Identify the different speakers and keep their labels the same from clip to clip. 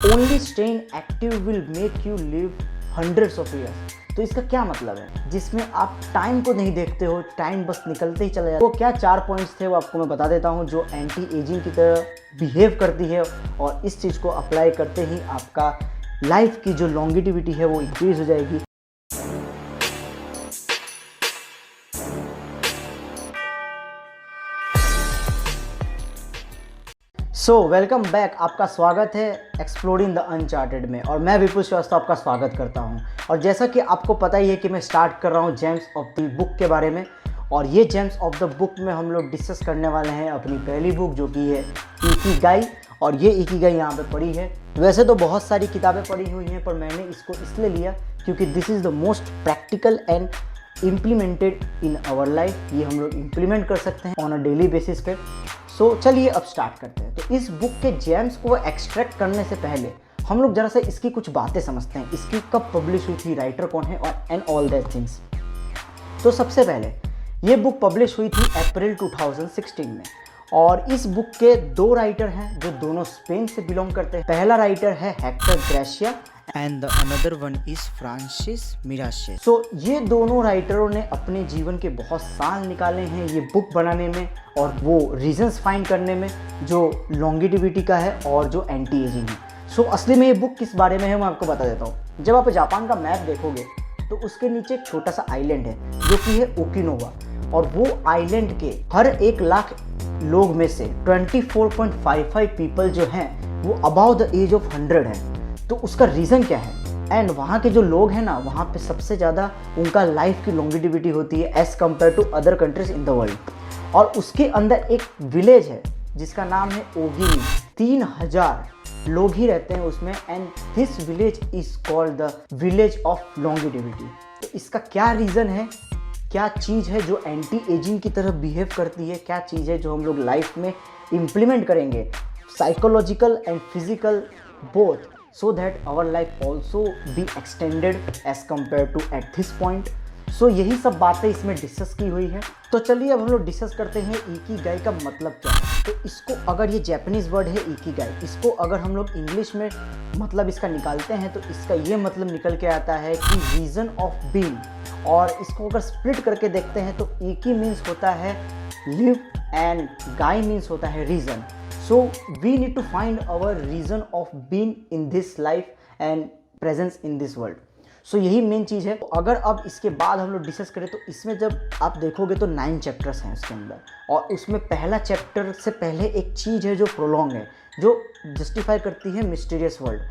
Speaker 1: Only staying active will make you live hundreds of years. तो इसका क्या मतलब है, जिसमें आप टाइम को नहीं देखते हो, टाइम बस निकलते ही चला जाता है। वो क्या 4 पॉइंट्स थे वो आपको मैं बता देता हूँ, जो एंटी एजिंग की तरह बिहेव करती है और इस चीज़ को अप्लाई करते ही आपका लाइफ की जो लॉन्गिटिविटी है वो इंक्रीज हो जाएगी। वेलकम बैक, आपका स्वागत है एक्सप्लोरिंग द अनचार्टेड में और मैं विपुल श्रीवास्तव आपका स्वागत करता हूं। और जैसा कि आपको पता ही है कि मैं स्टार्ट कर रहा हूं जेम्स ऑफ द बुक के बारे में, और ये जेम्स ऑफ द बुक में हम लोग डिस्कस करने वाले हैं अपनी पहली बुक जो कि है इकिगाई। और ये इकिगाई यहाँ पे पढ़ी है। वैसे तो बहुत सारी किताबें पढ़ी हुई हैं, पर मैंने इसको इसलिए लिया क्योंकि this is the most practical and implemented in our life. ये हम लोग इम्प्लीमेंट कर सकते हैं ऑन अ डेली बेसिस पे। चलिए अब स्टार्ट करते हैं। तो इस बुक के जेम्स को एक्सट्रैक्ट करने से पहले हम लोग जरा सा इसकी कुछ बातें समझते हैं, इसकी कब पब्लिश हुई थी, राइटर कौन है और एंड ऑल दैट थिंग्स। तो सबसे पहले ये बुक पब्लिश हुई थी अप्रैल 2016 में, और इस बुक के 2 राइटर हैं जो दोनों स्पेन से बिलोंग करते हैं। पहला राइटर है Hector gratia
Speaker 2: and the another one is Francis Mirashes।
Speaker 1: ये दोनों राइटरों ने अपने जीवन के बहुत साल निकाले हैं ये बुक बनाने में, और वो रीजंस फाइंड करने में जो लॉन्गिटिविटी का है और जो एंटी एजिंग है। असली में ये बुक किस बारे में है मैं आपको बता देता हूँ। जब आप जापान का मैप देखोगे तो उसके नीचे एक छोटा सा आइलैंड है जो कि है ओकिनोवा, और वो आइलैंड के हर 1 लाख लोग में से 24.55 पीपल जो हैं वो अबाउ द एज ऑफ 100 है। तो उसका रीज़न क्या है? एंड वहाँ के जो लोग हैं ना, वहाँ पे सबसे ज़्यादा उनका लाइफ की लॉन्गिटिविटी होती है as compared to other countries in the world. और उसके अंदर एक विलेज है जिसका नाम है ओगिनी। 3000 लोग ही रहते हैं उसमें, and this village is called the village of longevity. तो इसका क्या रीज़न है, क्या चीज़ है जो एंटी एजिंग की तरह बिहेव करती है, क्या चीज़ है जो हम लोग लाइफ में इम्प्लीमेंट करेंगे, psychological and physical both, so that our life also be extended as compared to at this point। यही सब बातें इसमें डिस्कस की हुई है। तो चलिए अब हम लोग डिस्कस करते हैं इकिगाई का मतलब क्या है। तो इसको, अगर ये जैपनीज वर्ड है इकिगाई, इसको अगर हम लोग इंग्लिश में मतलब इसका निकालते हैं तो इसका ये मतलब निकल के आता है कि रीज़न ऑफ बीइंग। और इसको अगर स्प्लिट करके देखते हैं तो इकी मीन्स होता है लिव एंड गाई मीन्स होता है reason. So we need to find our reason of being in this life and presence in this world। यही मेन चीज़ है। अगर अब इसके बाद हम लोग डिस्कस करें तो इसमें जब आप देखोगे तो 9 चैप्टर्स हैं उसके अंदर, और उसमें पहला चैप्टर से पहले एक चीज़ है जो प्रोलॉन्ग है, जो जस्टिफाई करती है मिस्टीरियस वर्ल्ड,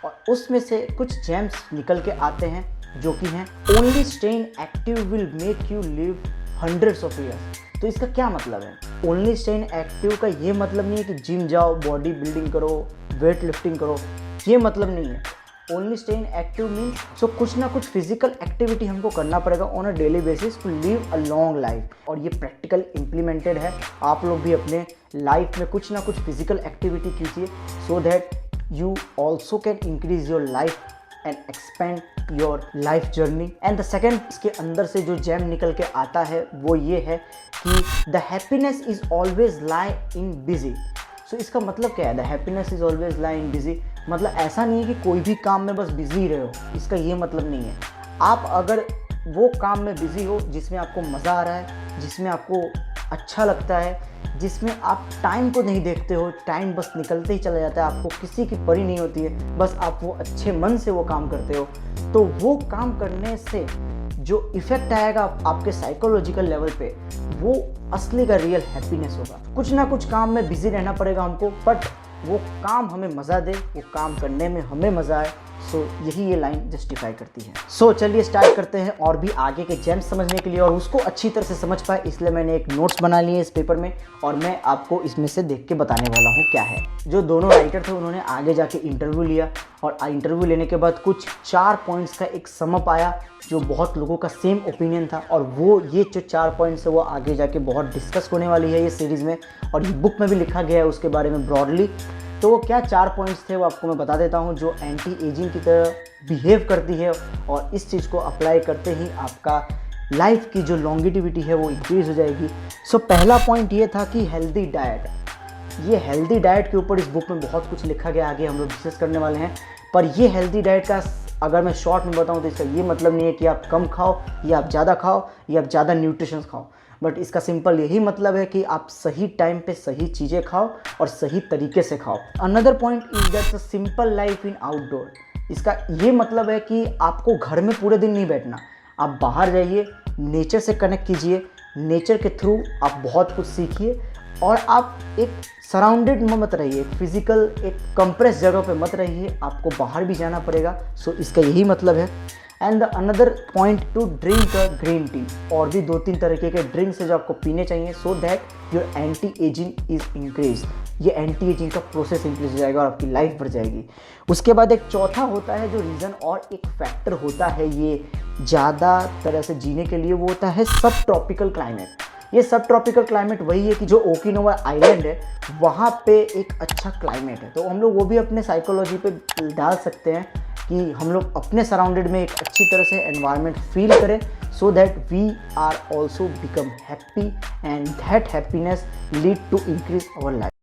Speaker 1: और उसमें से कुछ जेम्स निकल के आते हैं जो कि हैं only staying active will make you live hundreds of years. तो इसका क्या मतलब है? ओनली स्टेइंग एक्टिव का ये मतलब नहीं है कि जिम जाओ, बॉडी बिल्डिंग करो, वेट लिफ्टिंग करो, ये मतलब नहीं है। ओनली स्टेइंग एक्टिव मीन्स कुछ ना कुछ फिजिकल एक्टिविटी हमको करना पड़ेगा on a daily basis to live a long life. और ये प्रैक्टिकल इम्प्लीमेंटेड है। आप लोग भी अपने लाइफ में कुछ ना कुछ फिजिकल एक्टिविटी कीजिए so that you also can increase your life and expand your life journey. And the second, इसके अंदर से जो जेम निकल के आता है वो ये है कि the happiness is always lie in busy. इसका मतलब क्या है? The happiness is always lie in busy मतलब ऐसा नहीं है कि कोई भी काम में बस बिजी रहे हो, इसका ये मतलब नहीं है। आप अगर वो काम में बिजी हो जिसमें आपको मज़ा आ रहा है, जिसमें आपको अच्छा लगता है, जिसमें आप टाइम को नहीं देखते हो, टाइम बस निकलते ही चला जाता है, आपको किसी की परी नहीं होती है, बस आप वो अच्छे मन से वो काम करते हो, तो वो काम करने से जो इफ़ेक्ट आएगा आपके साइकोलॉजिकल लेवल पे, वो असली का रियल हैप्पीनेस होगा। कुछ ना कुछ काम में बिजी रहना पड़ेगा हमको, बट वो काम हमें मज़ा दे, वो काम करने में हमें मज़ा आए। यही ये लाइन जस्टिफाई करती है। चलिए स्टार्ट करते हैं और भी आगे के जेम्स समझने के लिए, और उसको अच्छी तरह से समझ पाए इसलिए मैंने एक नोट्स बना लिए इस पेपर में, और मैं आपको इसमें से देख के बताने वाला हूँ क्या है। जो दोनों राइटर थे उन्होंने आगे जाके इंटरव्यू लिया, और इंटरव्यू लेने के बाद कुछ 4 पॉइंट्स का एक समअप आया जो बहुत लोगों का सेम ओपिनियन था, और वो ये जो 4 पॉइंट्स है वो आगे जाके बहुत डिस्कस होने वाली है ये सीरीज़ में, और ये बुक में भी लिखा गया है उसके बारे में ब्रॉडली। तो वो क्या 4 पॉइंट्स थे वो आपको मैं बता देता हूँ, जो एंटी एजिंग की तरह बिहेव करती है और इस चीज़ को अप्लाई करते ही आपका लाइफ की जो लॉन्गिटिविटी है वो इंक्रीज हो जाएगी। पहला पॉइंट ये था कि हेल्दी डाइट। ये हेल्दी डाइट के ऊपर इस बुक में बहुत कुछ लिखा गया, आगे हम लोग डिस्कस करने वाले हैं। पर ये हेल्दी डाइट का अगर मैं शॉर्ट में बताऊं तो इसका ये मतलब नहीं है कि आप कम खाओ या आप ज़्यादा खाओ या आप ज़्यादा न्यूट्रिशंस खाओ, बट इसका सिंपल यही मतलब है कि आप सही टाइम पे सही चीज़ें खाओ और सही तरीके से खाओ। Another point is that simple life in outdoor. इसका ये मतलब है कि आपको घर में पूरे दिन नहीं बैठना, आप बाहर जाइए, नेचर से कनेक्ट कीजिए, नेचर के थ्रू आप बहुत कुछ सीखिए और आप एक सराउंडेड में मत रहिए, फिजिकल एक कंप्रेस जगह पे मत रहिए, आपको बाहर भी जाना पड़ेगा। सो इसका यही मतलब है। And the another point two drink a green tea, और भी 2-3 तरीके के ड्रिंक्स है जो आपको पीने चाहिए so that your anti ageing is increase. ये एंटी एजिंग का प्रोसेस इंक्रीज हो जाएगा और आपकी लाइफ बढ़ जाएगी। उसके बाद एक चौथा होता है जो रीज़न और एक फैक्टर होता है ये ज़्यादा तरह से जीने के लिए, वो होता है सब ट्रॉपिकल क्लाइमेट। ये सब ट्रॉपिकल क्लाइमेट वही है कि जो ओकिनावा आइलैंड है वहाँ पे एक अच्छा क्लाइमेट है, तो हम लोग वो भी अपने साइकोलॉजी पे डाल सकते हैं कि हम लोग अपने सराउंडेड में एक अच्छी तरह से एनवायरनमेंट फील करें so that we are also become happy and that happiness lead to increase our life.